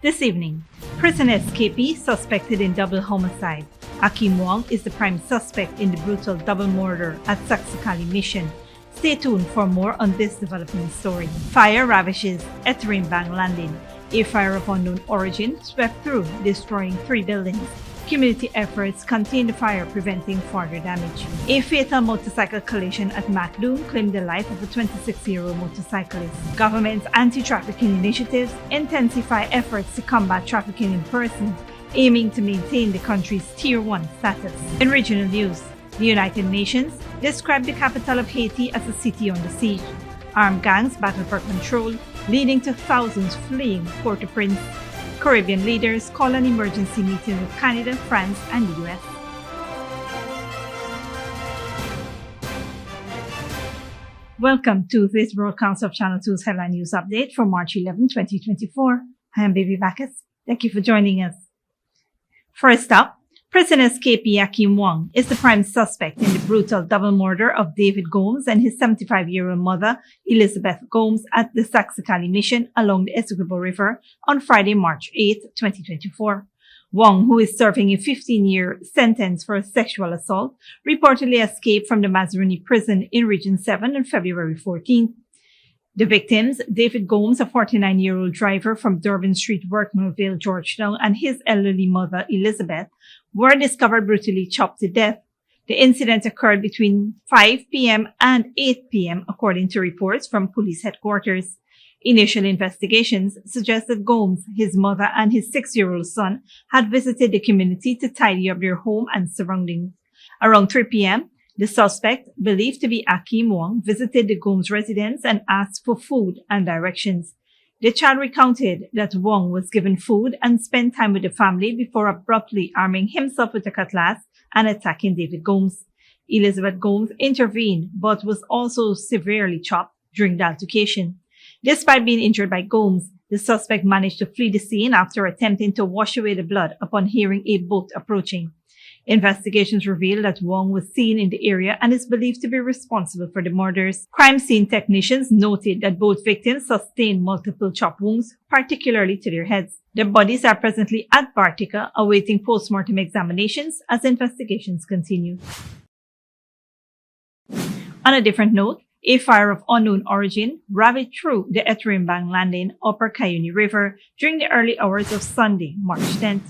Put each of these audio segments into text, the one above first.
This evening, prisoner escapee suspected in double homicide. Akim Wong is the prime suspect in the brutal double murder at Saxakali Mission. Stay tuned for more on this developing story. Fire ravishes Etterimbang landing. A fire of unknown origin swept through, destroying 3 buildings. Community efforts contain the fire, preventing further damage. A fatal motorcycle collision at Macdoom claimed the life of a 26-year-old motorcyclist. Government's anti-trafficking initiatives intensify efforts to combat trafficking in persons, aiming to maintain the country's Tier 1 status. In regional news, the United Nations described the capital of Haiti as a city under siege. Armed gangs battle for control, leading to thousands fleeing Port-au-Prince. Caribbean leaders call an emergency meeting with Canada, France, and the US. Welcome to this broadcast of Channel 2's Headline News Update for March 11, 2024. I am Baby Bacchus. Thank you for joining us. First up, prisoner escapee Akim Wong is the prime suspect in the brutal double murder of David Gomes and his 75-year-old mother, Elizabeth Gomes, at the Saxakali Mission along the Essequibo River on Friday, March 8, 2024. Wong, who is serving a 15-year sentence for a sexual assault, reportedly escaped from the Mazaruni prison in Region 7 on February 14. The victims, David Gomes, a 49-year-old driver from Durban Street, Workmanville, Georgetown, and his elderly mother, Elizabeth, were discovered brutally chopped to death. The incident occurred between 5 p.m. and 8 p.m., according to reports from police headquarters. Initial investigations suggest that Gomes, his mother, and his 6-year-old son had visited the community to tidy up their home and surroundings. Around 3 p.m., the suspect, believed to be Akim Wong, visited the Gomes residence and asked for food and directions. The child recounted that Wong was given food and spent time with the family before abruptly arming himself with a cutlass and attacking David Gomes. Elizabeth Gomes intervened but was also severely chopped during the altercation. Despite being injured by Gomes, the suspect managed to flee the scene after attempting to wash away the blood upon hearing a boat approaching. Investigations reveal that Wong was seen in the area and is believed to be responsible for the murders. Crime scene technicians noted that both victims sustained multiple chop wounds, particularly to their heads. Their bodies are presently at Bartica, awaiting post-mortem examinations as investigations continue. On a different note, a fire of unknown origin ravaged through the Etterimbang landing, Upper Cayuni River, during the early hours of Sunday, March 10th.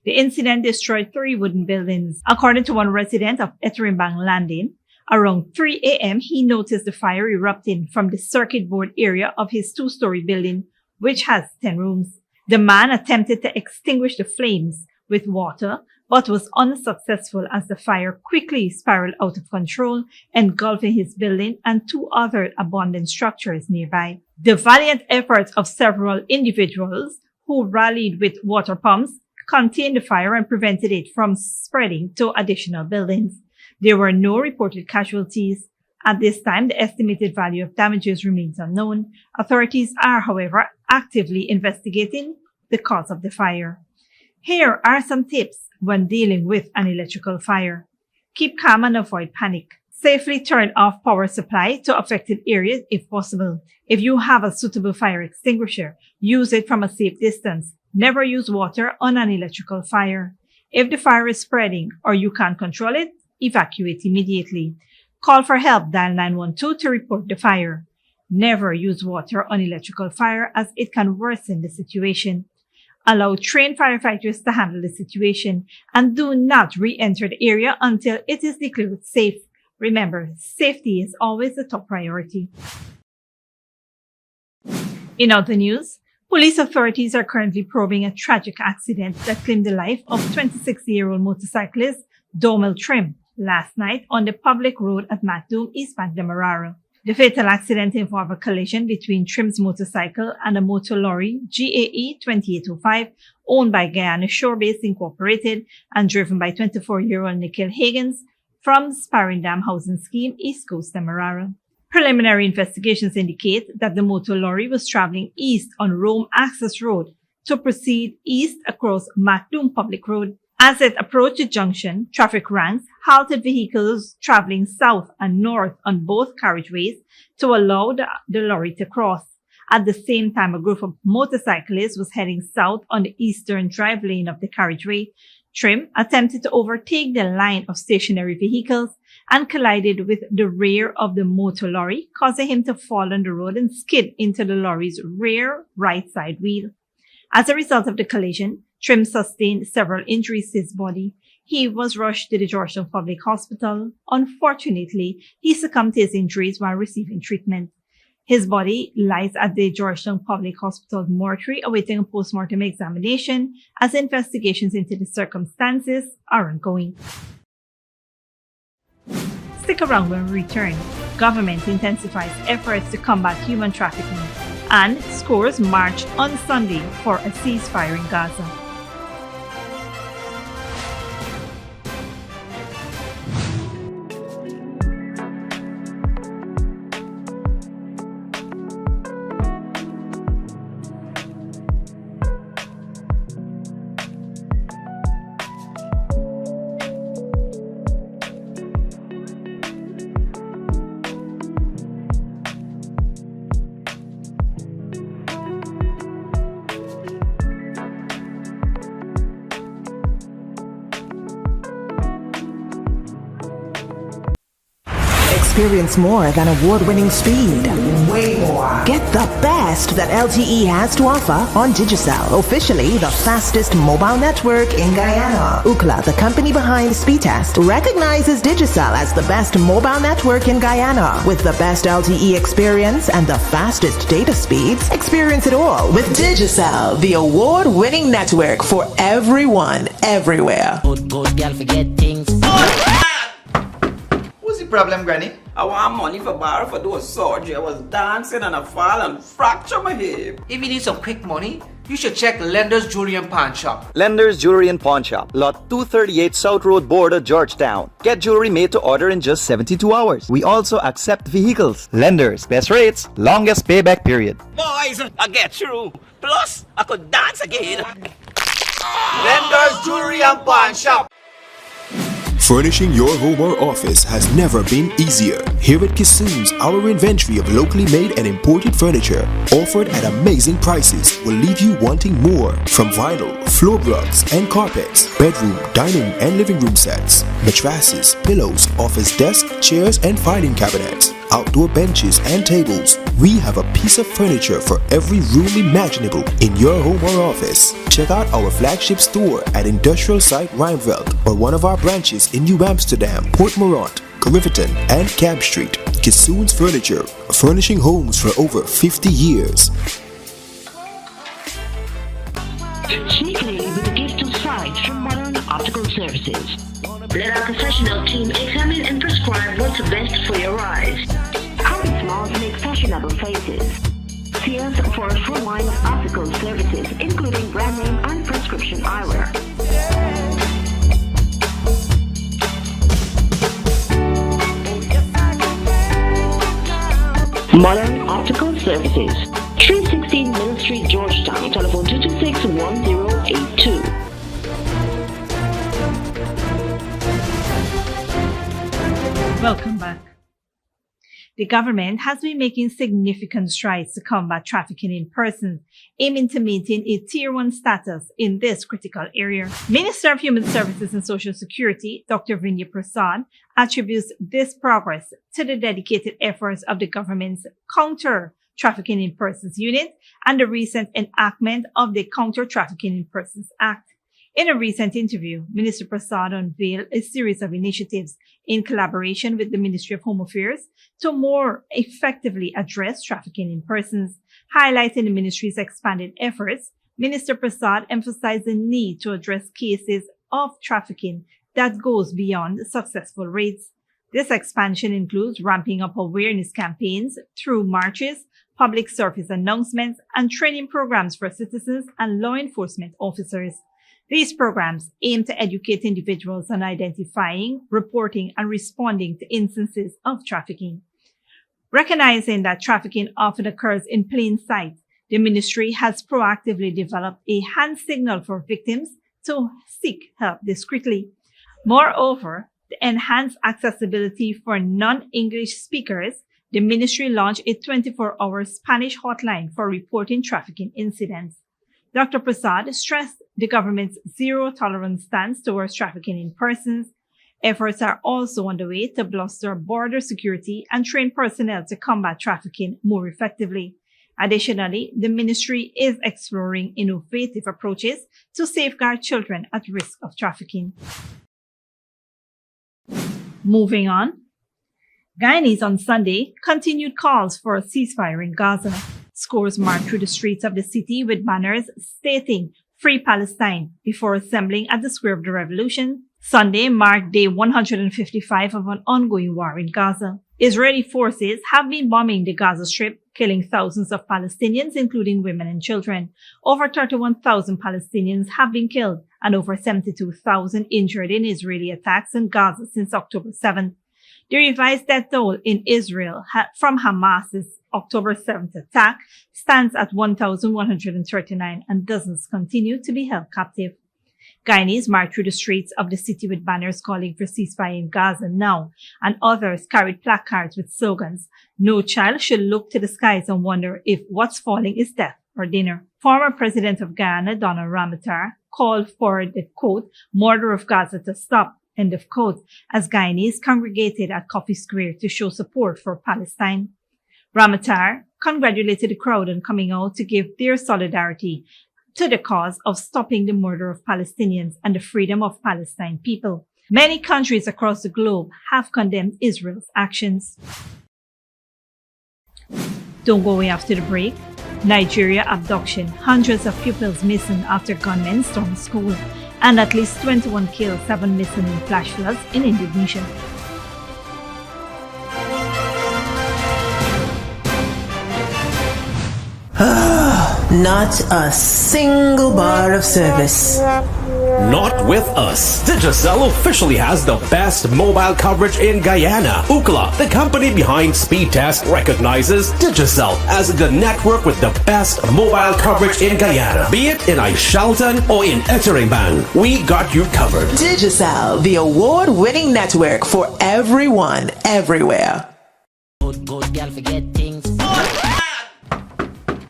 The incident destroyed 3 wooden buildings. According to one resident of Etterimbang landing, around 3 a.m. he noticed the fire erupting from the circuit board area of his 2-story building, which has 10 rooms. The man attempted to extinguish the flames with water, but was unsuccessful as the fire quickly spiraled out of control, engulfing his building and 2 other abandoned structures nearby. The valiant efforts of several individuals who rallied with water pumps contained the fire and prevented it from spreading to additional buildings. There were no reported casualties. At this time, the estimated value of damages remains unknown. Authorities are, however, actively investigating the cause of the fire. Here are some tips when dealing with an electrical fire. Keep calm and avoid panic. Safely turn off power supply to affected areas if possible. If you have a suitable fire extinguisher, use it from a safe distance. Never use water on an electrical fire. If the fire is spreading or you can't control it, evacuate immediately. Call for help, dial 912 to report the fire. Never use water on electrical fire as it can worsen the situation. Allow trained firefighters to handle the situation and do not re-enter the area until it is declared safe. Remember, safety is always the top priority. In other news, police authorities are currently probing a tragic accident that claimed the life of 26-year-old motorcyclist Domel Trim last night on the public road at Macdoom, East Bank, Demerara. The fatal accident involved a collision between Trim's motorcycle and a motor lorry GAE 2805 owned by Guyana Shore-Based Incorporated and driven by 24-year-old Nikhil Higgins from Sparring Dam Housing Scheme, East Coast, Demerara. Preliminary investigations indicate that the motor lorry was traveling east on Rome Access Road to proceed east across Macdoom Public Road. As it approached the junction, traffic ranks halted vehicles traveling south and north on both carriageways to allow the lorry to cross. At the same time, a group of motorcyclists was heading south on the eastern drive lane of the carriageway. Trim attempted to overtake the line of stationary vehicles and collided with the rear of the motor lorry, causing him to fall on the road and skid into the lorry's rear right side wheel. As a result of the collision, Trim sustained several injuries to his body. He was rushed to the Georgetown Public Hospital. Unfortunately, he succumbed to his injuries while receiving treatment. His body lies at the Georgetown Public Hospital mortuary awaiting a post-mortem examination as investigations into the circumstances are ongoing. Stick around when we return. Government intensifies efforts to combat human trafficking, and scores march on Sunday for a ceasefire in Gaza. Experience more than award-winning speed. Way more. Get the best that LTE has to offer on Digicel, officially the fastest mobile network in Guyana. Ookla, the company behind Speedtest, recognizes Digicel as the best mobile network in Guyana. With the best LTE experience and the fastest data speeds, experience it all with Digicel, the award-winning network for everyone, everywhere. Good girl forget things. What's the problem, Granny? I want money for borrow for those surgery. I was dancing and I fall and fracture my hip. If you need some quick money, you should check Lender's Jewelry and Pawn Shop. Lender's Jewelry and Pawn Shop, Lot 238 South Road Border, Georgetown. Get jewelry made to order in just 72 hours. We also accept vehicles. Lender's, best rates, longest payback period. Boys, I get through. Plus, I could dance again. Lender's Jewelry and Pawn Shop. Furnishing your home or office has never been easier. Here at Kissoon's, our inventory of locally made and imported furniture, offered at amazing prices, will leave you wanting more. From vinyl, floor rugs and carpets, bedroom, dining and living room sets, mattresses, pillows, office desk, chairs and filing cabinets, outdoor benches and tables. We have a piece of furniture for every room imaginable in your home or office. Check out our flagship store at Industrial Site Rijnveld or one of our branches in New Amsterdam, Port Morant, Riverton and Camp Street. Kissoon's Furniture, furnishing homes for over 50 years. Sneakily with a gift of sight from Modern Optical Services. Let our professional team examine and prescribe what's best for your eyes. Common smiles make fashionable faces. See us for a full line of optical services, including brand name and prescription eyewear. Modern Optical Services, 316 Middle Street, Georgetown, telephone 226-1082. Welcome back. The government has been making significant strides to combat trafficking in persons, aiming to maintain a Tier 1 status in this critical area. Minister of Human Services and Social Security, Dr. Vinay Prasad, attributes this progress to the dedicated efforts of the government's Counter Trafficking in Persons Unit and the recent enactment of the Counter Trafficking in Persons Act. In a recent interview, Minister Prasad unveiled a series of initiatives in collaboration with the Ministry of Home Affairs to more effectively address trafficking in persons. Highlighting the ministry's expanded efforts, Minister Prasad emphasized the need to address cases of trafficking that goes beyond successful rates. This expansion includes ramping up awareness campaigns through marches, public service announcements, and training programs for citizens and law enforcement officers. These programs aim to educate individuals on identifying, reporting, and responding to instances of trafficking. Recognizing that trafficking often occurs in plain sight, the ministry has proactively developed a hand signal for victims to seek help discreetly. Moreover, to enhance accessibility for non-English speakers, the ministry launched a 24-hour Spanish hotline for reporting trafficking incidents. Dr. Prasad stressed the government's zero-tolerance stance towards trafficking in persons. Efforts are also underway to bolster border security and train personnel to combat trafficking more effectively. Additionally, the ministry is exploring innovative approaches to safeguard children at risk of trafficking. Moving on, Guyanese on Sunday continued calls for a ceasefire in Gaza. Scores marched through the streets of the city with banners stating "Free Palestine" before assembling at the Square of the Revolution. Sunday marked day 155 of an ongoing war in Gaza. Israeli forces have been bombing the Gaza Strip, killing thousands of Palestinians, including women and children. Over 31,000 Palestinians have been killed and over 72,000 injured in Israeli attacks in Gaza since October 7th. The revised death toll in Israel from Hamas's October 7th attack stands at 1,139 and dozens continue to be held captive. Guyanese marched through the streets of the city with banners calling for ceasefire in Gaza now, and others carried placards with slogans, "No child should look to the skies and wonder if what's falling is death or dinner." Former President of Guyana, Donna Ramatar, called for the, quote, "murder of Gaza to stop," end of quote, as Guyanese congregated at Coffee Square to show support for Palestine. Ramatar congratulated the crowd on coming out to give their solidarity to the cause of stopping the murder of Palestinians and the freedom of Palestine people. Many countries across the globe have condemned Israel's actions. Don't go away after the break. Nigeria abduction. Hundreds of pupils missing after gunmen stormed school. And at least 21 killed, 7 missing in flash floods in Indonesia. Not a single bar of service. Not with us. Digicel officially has the best mobile coverage in Guyana. Ookla, the company behind Speedtest, recognizes Digicel as the network with the best mobile coverage in Guyana. Be it in Aishalton or in Eteringban, we got you covered. Digicel, the award-winning network for everyone, everywhere. Good girl forget things.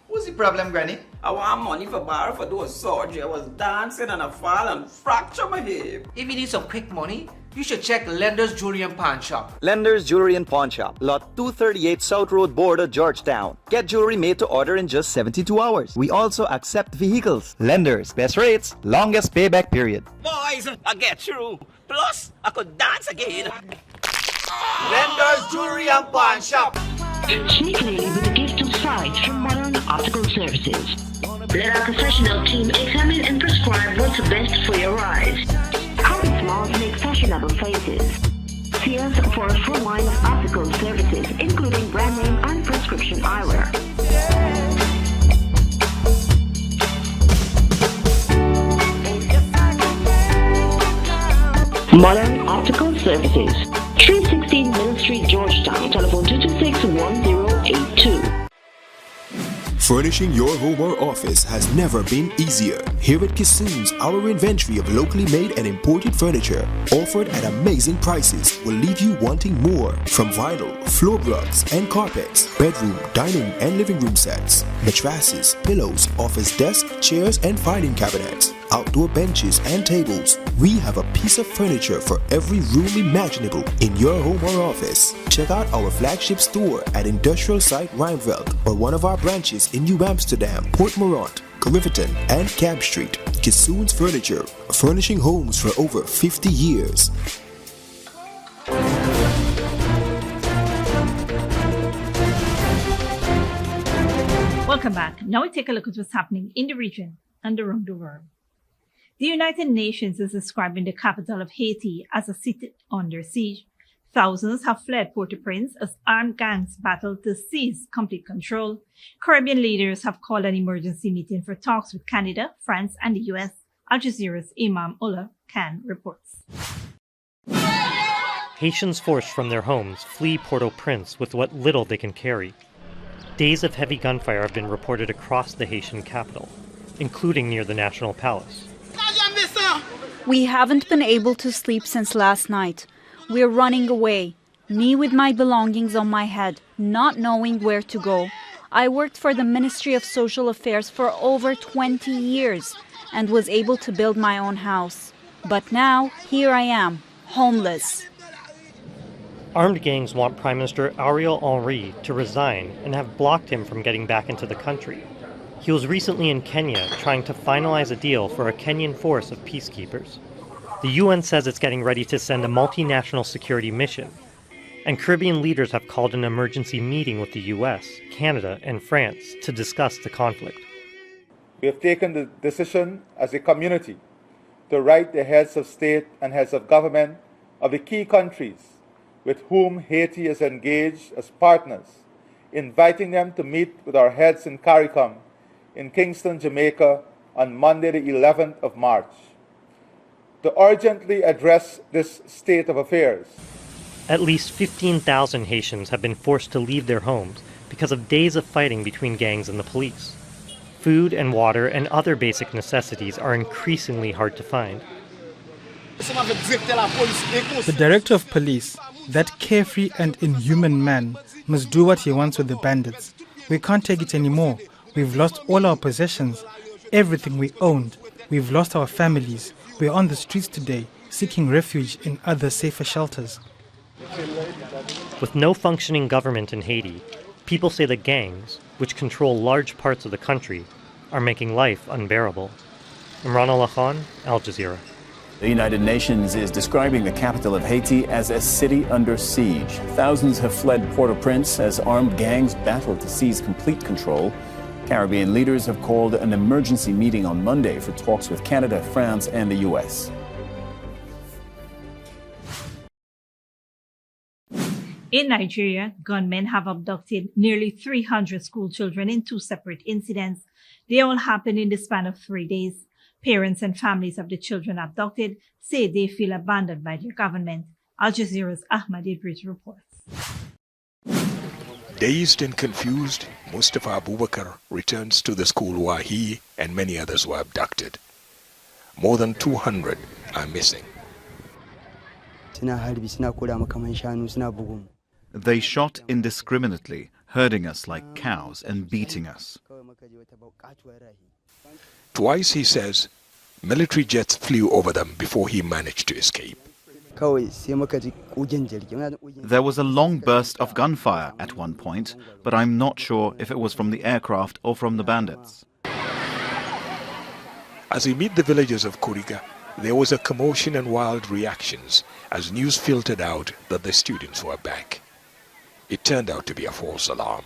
What's the problem, Granny? I want money for borrow for those surgery. I was dancing and I fall and fracture my hip. If you need some quick money, you should check Lender's Jewelry and Pawn Shop. Lender's Jewelry and Pawn Shop, lot 238 South Road Border, Georgetown. Get jewelry made to order in just 72 hours. We also accept vehicles. Lender's, best rates, longest payback period. Boys, I get through. Plus, I could dance again. Lender's Jewelry and Pawn Shop. Sneakily with a gift of sight from Modern Optical Services. Let our professional team examine and prescribe what's best for your eyes. Our smiles make fashionable faces. See us for a full line of optical services, including brand name and prescription eyewear. Modern Optical Services, 316 Middle Street, Georgetown. Telephone 226-1082. Furnishing your home or office has never been easier. Here at Kissoon's, our inventory of locally made and imported furniture, offered at amazing prices, will leave you wanting more. From vinyl, floor rugs and carpets, bedroom, dining and living room sets, mattresses, pillows, office desk, chairs and filing cabinets, outdoor benches and tables. We have a piece of furniture for every room imaginable in your home or office. Check out our flagship store at Industrial Site Rijnveld or one of our branches in New Amsterdam, Port Morant, Riverton and Camp Street. Kissoon's Furniture, furnishing homes for over 50 years. Welcome back. Now we take a look at what's happening in the region and around the world. The United Nations is describing the capital of Haiti as a city under siege. Thousands have fled Port-au-Prince as armed gangs battle to seize complete control. Caribbean leaders have called an emergency meeting for talks with Canada, France, and the US. Al Jazeera's Imam Ullah Khan reports. Haitians forced from their homes flee Port-au-Prince with what little they can carry. Days of heavy gunfire have been reported across the Haitian capital, including near the National Palace. We haven't been able to sleep since last night. We're running away. Me with my belongings on my head, not knowing where to go. I worked for the Ministry of Social Affairs for over 20 years and was able to build my own house. But now, here I am, homeless. Armed gangs want Prime Minister Ariel Henry to resign and have blocked him from getting back into the country. He was recently in Kenya trying to finalize a deal for a Kenyan force of peacekeepers. The UN says it's getting ready to send a multinational security mission, and Caribbean leaders have called an emergency meeting with the US, Canada, and France to discuss the conflict. We have taken the decision as a community to write the heads of state and heads of government of the key countries with whom Haiti is engaged as partners, inviting them to meet with our heads in CARICOM in Kingston, Jamaica on Monday the 11th of March to urgently address this state of affairs. At least 15,000 Haitians have been forced to leave their homes because of days of fighting between gangs and the police. Food and water and other basic necessities are increasingly hard to find. The director of police, that carefree and inhuman man, must do what he wants with the bandits. We can't take it anymore. We've lost all our possessions, everything we owned. We've lost our families. We're on the streets today, seeking refuge in other safer shelters. With no functioning government in Haiti, people say the gangs, which control large parts of the country, are making life unbearable. Imran Al-Khan, Al Jazeera. The United Nations is describing the capital of Haiti as a city under siege. Thousands have fled Port-au-Prince as armed gangs battle to seize complete control. Caribbean leaders have called an emergency meeting on Monday for talks with Canada, France, and the U.S. In Nigeria, gunmen have abducted nearly 300 school children in 2 separate incidents. They all happened in the span of 3 days. Parents and families of the children abducted say they feel abandoned by their government. Al Jazeera's Ahmad Idris reports. Dazed and confused, Mustafa Abubakar returns to the school where he and many others were abducted. More than 200 are missing. They shot indiscriminately, herding us like cows and beating us. Twice, he says, military jets flew over them before he managed to escape. There was a long burst of gunfire at one point, but I'm not sure if it was from the aircraft or from the bandits. As we meet the villagers of Kuriga, there was a commotion and wild reactions as news filtered out that the students were back. It turned out to be a false alarm.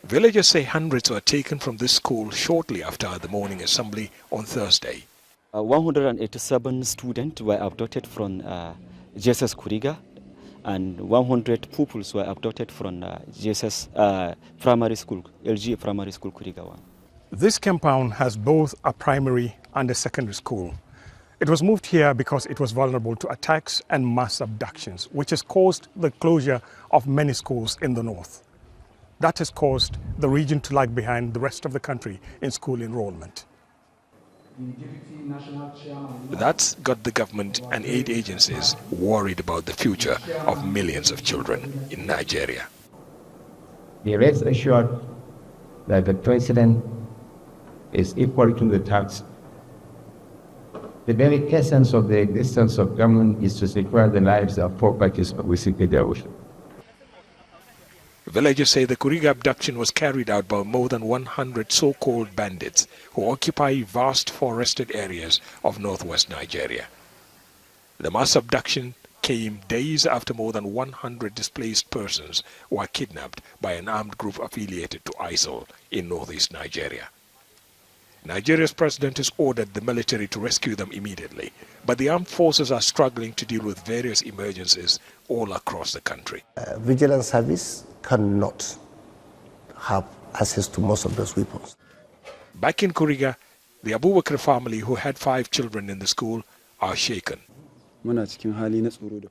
Villagers say hundreds were taken from this school shortly after the morning assembly on Thursday. 187 students were abducted from JSS Kuriga, and 100 pupils were abducted from JSS Primary School, LG Primary School Kuriga 1. This compound has both a primary and a secondary school. It was moved here because it was vulnerable to attacks and mass abductions, which has caused the closure of many schools in the north. That has caused the region to lag behind the rest of the country in school enrollment. That's got the government and aid agencies worried about the future of millions of children in Nigeria. Be rest assured that the president is equal to the task. The very essence of the existence of government is to secure the lives of properties within the ocean. Villagers say the Kuriga abduction was carried out by more than 100 so-called bandits who occupy vast forested areas of northwest Nigeria. The mass abduction came days after more than 100 displaced persons were kidnapped by an armed group affiliated to ISIL in northeast Nigeria. Nigeria's president has ordered the military to rescue them immediately, but the armed forces are struggling to deal with various emergencies all across the country. Vigilance service cannot have access to most of those weapons. Back in Kuriga, the Abubakar family, who had 5 children in the school, are shaken.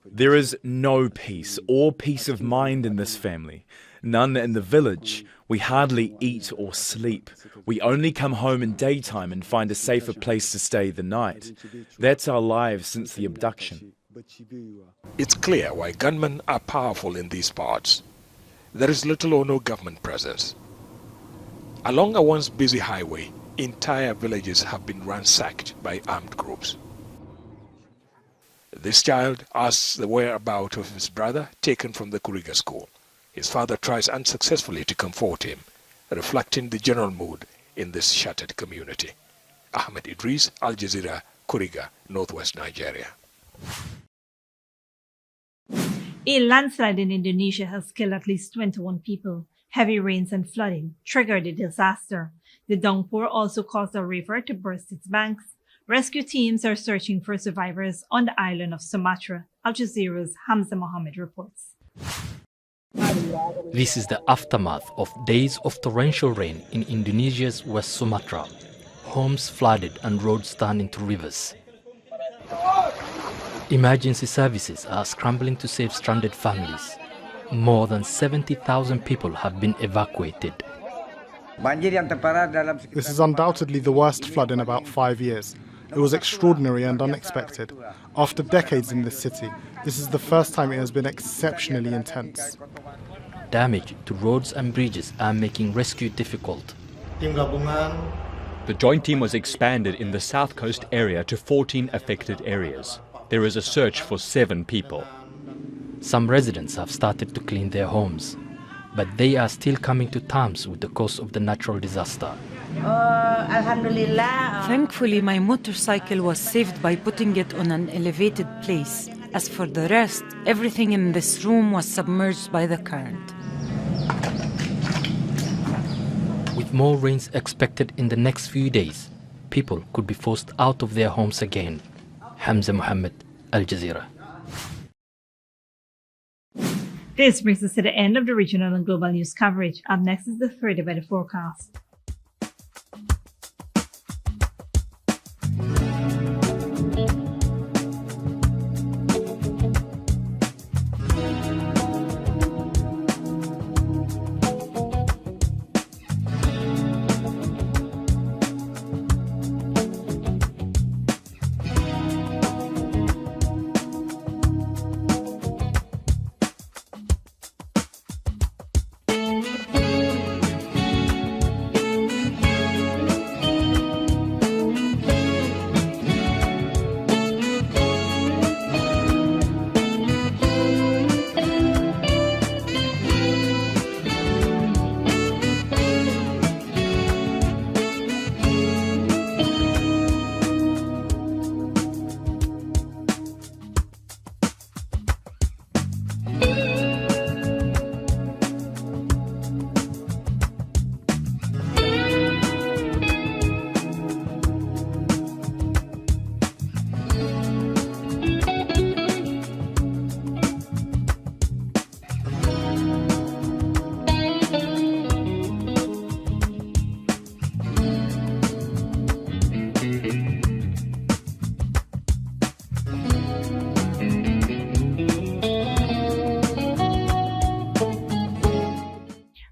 There is no peace or peace of mind in this family. None in the village. We hardly eat or sleep. We only come home in daytime and find a safer place to stay the night. That's our lives since the abduction. It's clear why gunmen are powerful in these parts. There is little or no government presence. Along a once busy highway, entire villages have been ransacked by armed groups. This child asks the whereabouts of his brother taken from the Kuriga school. His father tries unsuccessfully to comfort him, reflecting the general mood in this shattered community. Ahmed Idris, Al Jazeera, Kuriga, Northwest Nigeria. A landslide in Indonesia has killed at least 21 people. Heavy rains and flooding triggered the disaster. The downpour also caused a river to burst its banks. Rescue teams are searching for survivors on the island of Sumatra. Al Jazeera's Hamza Mohammed reports. This is the aftermath of days of torrential rain in Indonesia's West Sumatra. Homes flooded and roads turned into rivers. Emergency services are scrambling to save stranded families. More than 70,000 people have been evacuated. This is undoubtedly the worst flood in about 5 years. It was extraordinary and unexpected. After decades in this city, this is the first time it has been exceptionally intense. Damage to roads and bridges are making rescue difficult. The joint team was expanded in the south coast area to 14 affected areas. There is a search for 7 people. Some residents have started to clean their homes, but they are still coming to terms with the cause of the natural disaster. Thankfully, my motorcycle was saved by putting it on an elevated place. As for the rest, everything in this room was submerged by the current. With more rains expected in the next few days, people could be forced out of their homes again. Hamza Mohammed, Al Jazeera. This brings us to the end of the regional and global news coverage. Up next is the 3rd weather forecast.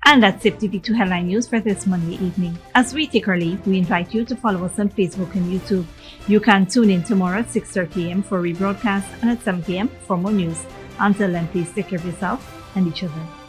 And that's it, TV2 Headline News for this Monday evening. As we take our leave, we invite you to follow us on Facebook and YouTube. You can tune in tomorrow at 6:30 a.m. for rebroadcast and at 7 p.m. for more news. Until then, please take care of yourself and each other.